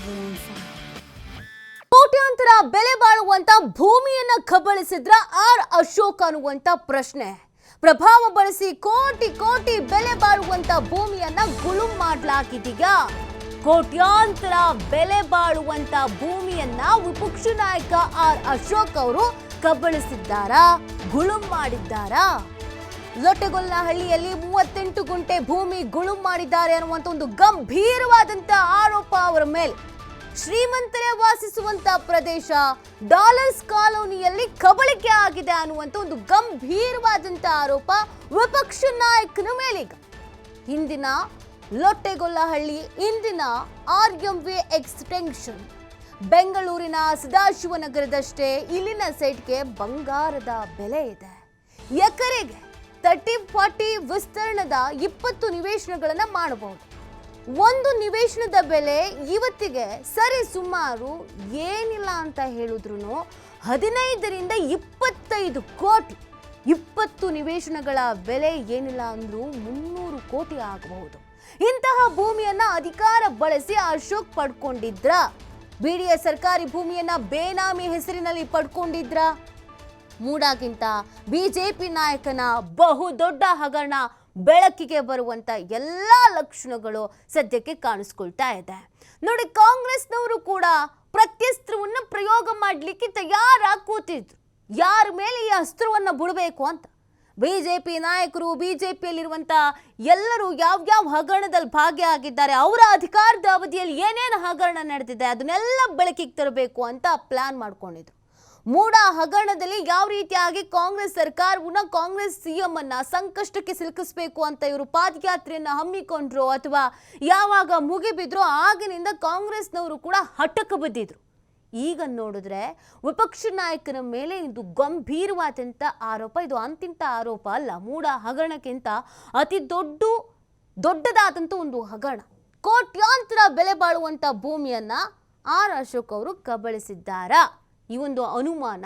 everyone fine. ಕೋಟ್ಯಾಂತರ ಬೆಲೆ ಬಾಳುವಂತ ಭೂಮಿಯನ್ನ ಕಬಳಿಸಿದ್ರ ಆರ್ ಅಶೋಕ್ ಅನ್ನುವಂತ ಪ್ರಶ್ನೆ. ಪ್ರಭಾವ ಬಳಸಿ ಕೋಟಿ ಕೋಟಿ ಬೆಲೆ ಬಾಳುವಂತ ಭೂಮಿಯನ್ನ ಗುಳುಂ ಮಾಡಲಾಗಿದೆಯಾ? ಕೋಟ್ಯಾಂತರ ಬೆಲೆ ಬಾಳುವಂತ ಭೂಮಿಯನ್ನ ವಿಪಕ್ಷ ನಾಯಕ ಆರ್ ಅಶೋಕ್ ಅವರು ಕಬಳಿಸಿದ್ದಾರಾ, ಗುಳುಂ ಮಾಡಿದ್ದಾರಾ? ಲೊಟ್ಟೆಗೊಲ್ಲಹಳ್ಳಿಯಲ್ಲಿ 38 ಗುಂಟೆ ಭೂಮಿ ಗುಳುಂ ಮಾಡಿದ್ದಾರೆ ಅನ್ನುವಂತ ಒಂದು ಗಂಭೀರವಾದಂತ ಆರೋಪ ಅವರ ಮೇಲೆ. ಶ್ರೀಮಂತರೇ ವಾಸಿಸುವಂತ ಪ್ರದೇಶ ಡಾಲರ್ಸ್ ಕಾಲೋನಿಯಲ್ಲಿ ಕಬಳಿಕೆ ಆಗಿದೆ ಅನ್ನುವಂತ ಒಂದು ಗಂಭೀರವಾದಂತ ಆರೋಪ ವಿಪಕ್ಷ ನಾಯಕನ ಮೇಲೀಗ. ಹಿಂದಿನ ಲೊಟ್ಟೆಗೊಲ್ಲಹಳ್ಳಿ, ಇಂದಿನ RMV ಎಕ್ಸ್ಟೆನ್ಷನ್. ಬೆಂಗಳೂರಿನ ಸದಾಶಿವನಗರದಷ್ಟೇ ಇಲ್ಲಿನ ಸೈಟ್ಗೆ ಬಂಗಾರದ ಬೆಲೆ ಇದೆ. ಎಕರೆಗೆ 30-40 ವಿಸ್ತರಣದ 20 ನಿವೇಶನಗಳನ್ನ ಮಾಡಬಹುದು. ಒಂದು ನಿವೇಶನದ ಬೆಲೆ ಇವತ್ತಿಗೆ ಸರಿ ಸುಮಾರು ಏನಿಲ್ಲ ಅಂತ ಹೇಳಿದ್ರು 15ರಿಂದ 25 ಕೋಟಿ. 20 ನಿವೇಶನಗಳ ಬೆಲೆ ಏನಿಲ್ಲ ಅಂದ್ರೂ 300 ಕೋಟಿ ಆಗಬಹುದು. ಇಂತಹ ಭೂಮಿಯನ್ನ ಅಧಿಕಾರ ಬಳಸಿ ಅಶೋಕ್ ಪಡ್ಕೊಂಡಿದ್ರ? BDS ಸರ್ಕಾರಿ ಭೂಮಿಯನ್ನ ಬೇನಾಮಿ ಹೆಸರಿನಲ್ಲಿ ಪಡ್ಕೊಂಡಿದ್ರ? ಮೂಡಾಗಿಂತ ಬಿಜೆಪಿ ನಾಯಕನ ಬಹುದೊಡ್ಡ ಹಗರಣ ಬೆಳಕಿಗೆ ಬರುವಂತ ಎಲ್ಲಾ ಲಕ್ಷಣಗಳು ಸದ್ಯಕ್ಕೆ ಕಾಣಿಸ್ಕೊಳ್ತಾ ಇದೆ. ನೋಡಿ, ಕಾಂಗ್ರೆಸ್ನವರು ಕೂಡ ಪ್ರತ್ಯಸ್ತ್ರವನ್ನ ಪ್ರಯೋಗ ಮಾಡಲಿಕ್ಕೆ ತಯಾರಾಗಿ ಕೂತಿದ್ರು. ಯಾರ ಮೇಲೆ ಈ ಅಸ್ತ್ರವನ್ನ ಬಿಡಬೇಕು ಅಂತ. ಬಿಜೆಪಿ ನಾಯಕರು, ಬಿಜೆಪಿಯಲ್ಲಿರುವಂತ ಎಲ್ಲರೂ ಯಾವ್ಯಾವ ಹಗರಣದಲ್ಲಿ ಭಾಗಿಯಾಗಿದ್ದಾರೆ, ಅವರ ಅಧಿಕಾರದ ಅವಧಿಯಲ್ಲಿ ಏನೇನು ಹಗರಣ ನಡೆದಿದೆ ಅದನ್ನೆಲ್ಲ ಬೆಳಕಿಗೆ ತರಬೇಕು ಅಂತ ಪ್ಲಾನ್ ಮಾಡ್ಕೊಂಡಿದ್ರು. ಮೂಡ ಹಗರಣದಲ್ಲಿ ಯಾವ ರೀತಿಯಾಗಿ ಕಾಂಗ್ರೆಸ್ ಸರ್ಕಾರವನ್ನ, ಕಾಂಗ್ರೆಸ್ CM ಅನ್ನ ಸಂಕಷ್ಟಕ್ಕೆ ಸಿಲುಕಿಸಬೇಕು ಅಂತ ಇವರು ಪಾದಯಾತ್ರೆಯನ್ನ ಹಮ್ಮಿಕೊಂಡ್ರು ಅಥವಾ ಯಾವಾಗ ಮುಗಿಬಿದ್ರು ಆಗಿನಿಂದ ಕಾಂಗ್ರೆಸ್ನವರು ಕೂಡ ಹಠಕ್ಕೆ ಬಿದ್ದಿದ್ರು. ಈಗ ನೋಡಿದ್ರೆ ವಿಪಕ್ಷ ನಾಯಕನ ಮೇಲೆ ಇದು ಗಂಭೀರವಾದಂಥ ಆರೋಪ. ಇದು ಅಂತಿಂತ ಆರೋಪ ಅಲ್ಲ, ಮೂಡ ಹಗರಣಕ್ಕಿಂತ ಅತಿ ದೊಡ್ಡದಾದಂಥ ಒಂದು ಹಗರಣ. ಕೋಟ್ಯಾಂತರ ಬೆಲೆ ಬಾಳುವಂಥ ಭೂಮಿಯನ್ನ ಆರ್ ಅಶೋಕ್ ಅವರು ಕಬಳಿಸಿದ್ದಾರಾ? ಈ ಒಂದು ಅನುಮಾನ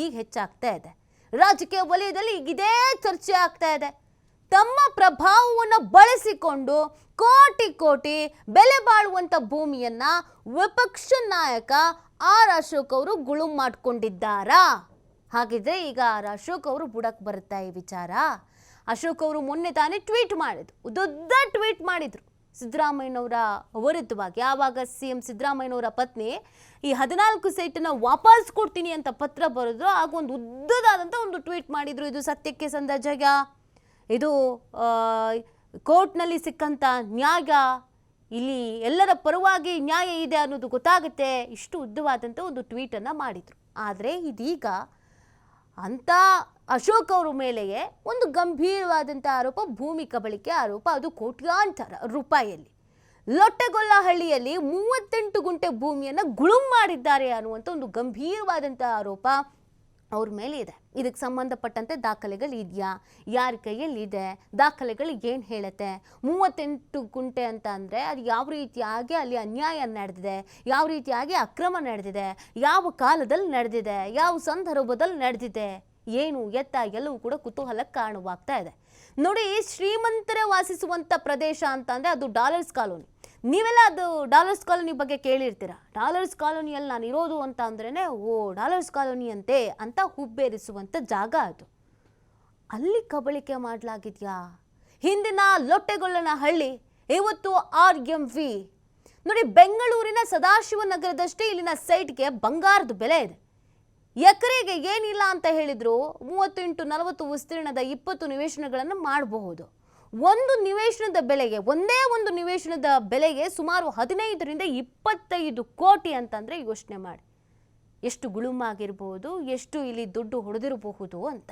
ಈಗ ಹೆಚ್ಚಾಗ್ತಾ ಇದೆ. ರಾಜಕೀಯ ವಲಯದಲ್ಲಿ ಈಗ ಇದೇ ಚರ್ಚೆ ಆಗ್ತಾ ಇದೆ. ತಮ್ಮ ಪ್ರಭಾವವನ್ನು ಬಳಸಿಕೊಂಡು ಕೋಟಿ ಕೋಟಿ ಬೆಲೆ ಬಾಳುವಂತ ಭೂಮಿಯನ್ನ ವಿಪಕ್ಷ ನಾಯಕ ಆರ್ ಅಶೋಕ್ ಅವರು ಗುಳುಂ ಮಾಡ್ಕೊಂಡಿದ್ದಾರಾ? ಹಾಗಿದ್ರೆ ಈಗ ಆರ್ ಅಶೋಕ್ ಅವರು ಬುಡಕ್ ಬರುತ್ತಾ ಈ ವಿಚಾರ? ಅಶೋಕ್ ಅವರು ಮೊನ್ನೆ ತಾನೇ ಟ್ವೀಟ್ ಮಾಡಿದ್ರು, ದೊಡ್ಡ ಟ್ವೀಟ್ ಮಾಡಿದ್ರು ಸಿದ್ದರಾಮಯ್ಯನವರ ವಿರುದ್ಧವಾಗಿ. ಯಾವಾಗ CM ಸಿದ್ದರಾಮಯ್ಯನವರ ಪತ್ನಿ ಈ 14 ಸೈಟನ್ನ ವಾಪಸ್ ಕೊಡ್ತೀನಿ ಅಂತ ಪತ್ರ ಬರೆದ್ರು, ಆಗ ಒಂದು ಉದ್ದದಾದಂಥ ಒಂದು ಟ್ವೀಟ್ ಮಾಡಿದ್ರು. ಇದು ಸತ್ಯಕ್ಕೆ ಸಂದ ಜಾಗ, ಇದು ಕೋರ್ಟ್ನಲ್ಲಿ ಸಿಕ್ಕಂಥ ನ್ಯಾಯ, ಇಲ್ಲಿ ಎಲ್ಲರ ಪರವಾಗಿ ನ್ಯಾಯ ಇದೆ ಅನ್ನೋದು ಗೊತ್ತಾಗುತ್ತೆ, ಇಷ್ಟು ಉದ್ದವಾದಂಥ ಒಂದು ಟ್ವೀಟನ್ನು ಮಾಡಿದರು. ಆದರೆ ಇದೀಗ ಅಂಥ ಅಶೋಕ್ ಅವರ ಮೇಲೆಯೇ ಒಂದು ಗಂಭೀರವಾದಂಥ ಆರೋಪ, ಭೂಮಿ ಕಬಳಿಕೆ ಆರೋಪ, ಅದು ಕೋಟ್ಯಾಂತರ ರೂಪಾಯಿಯಲ್ಲಿ. ಲೊಟ್ಟೆಗೊಲ್ಲಹಳ್ಳಿಯಲ್ಲಿ 38 ಗುಂಟೆ ಭೂಮಿಯನ್ನು ಗುಳುಂ ಮಾಡಿದ್ದಾರೆ ಅನ್ನುವಂಥ ಒಂದು ಗಂಭೀರವಾದಂಥ ಆರೋಪ ಅವ್ರ ಮೇಲೆ ಇದೆ. ಇದಕ್ಕೆ ಸಂಬಂಧಪಟ್ಟಂತೆ ದಾಖಲೆಗಳು ಇದೆಯಾ, ಯಾರ ಕೈಯಲ್ಲಿದೆ, ದಾಖಲೆಗಳು ಏನು ಹೇಳುತ್ತೆ? 38 ಗುಂಟೆ ಅಂತ ಅಂದರೆ ಅದು ಯಾವ ರೀತಿಯಾಗಿ ಅಲ್ಲಿ ಅನ್ಯಾಯ ನಡೆದಿದೆ, ಯಾವ ರೀತಿಯಾಗಿ ಅಕ್ರಮ ನಡೆದಿದೆ, ಯಾವ ಕಾಲದಲ್ಲಿ ನಡೆದಿದೆ, ಯಾವ ಸಂದರ್ಭದಲ್ಲಿ ನಡೆದಿದೆ, ಏನು ಎತ್ತ ಎಲ್ಲವೂ ಕೂಡ ಕುತೂಹಲಕ್ಕೆ ಕಾರಣವಾಗ್ತಾ ಇದೆ. ನೋಡಿ, ಶ್ರೀಮಂತರೇ ವಾಸಿಸುವಂಥ ಪ್ರದೇಶ ಅಂತ ಅಂದರೆ ಅದು ಡಾಲರ್ಸ್ ಕಾಲೋನಿ. ನೀವೆಲ್ಲ ಅದು ಡಾಲರ್ಸ್ ಕಾಲೋನಿ ಬಗ್ಗೆ ಕೇಳಿರ್ತೀರ. ಡಾಲರ್ಸ್ ಕಾಲೋನಿಯಲ್ಲಿ ನಾನು ಇರೋದು ಅಂತ ಅಂದ್ರೇ ಓ ಡಾಲರ್ಸ್ ಕಾಲೋನಿ ಅಂತೆ ಅಂತ ಹುಬ್ಬೇರಿಸುವಂಥ ಜಾಗ ಅದು. ಅಲ್ಲಿ ಕಬಳಿಕೆ ಮಾಡಲಾಗಿದೆಯಾ? ಹಿಂದಿನ ಲೊಟ್ಟೆಗೊಲ್ಲನಹಳ್ಳಿ, ಇವತ್ತು RMV. ನೋಡಿ, ಬೆಂಗಳೂರಿನ ಸದಾಶಿವನಗರದಷ್ಟೇ ಇಲ್ಲಿನ ಸೈಟ್ಗೆ ಬಂಗಾರದ ಬೆಲೆ ಇದೆ. ಎಕರೆಗೆ ಏನಿಲ್ಲ ಅಂತ ಹೇಳಿದ್ರು 30x40 ವಿಸ್ತೀರ್ಣದ 20 ನಿವೇಶನಗಳನ್ನು ಮಾಡಬಹುದು. ಒಂದು ನಿವೇಶನದ ಬೆಲೆಗೆ, ಒಂದೇ ಒಂದು ನಿವೇಶನದ ಬೆಲೆಗೆ ಸುಮಾರು 15ರಿಂದ 25 ಕೋಟಿ ಅಂತಂದರೆ ಯೋಚನೆ ಮಾಡಿ ಎಷ್ಟು ಗುಳುಮಾಗಿರ್ಬೋದು, ಎಷ್ಟು ಇಲ್ಲಿ ದುಡ್ಡು ಹೊಡೆದಿರಬಹುದು ಅಂತ.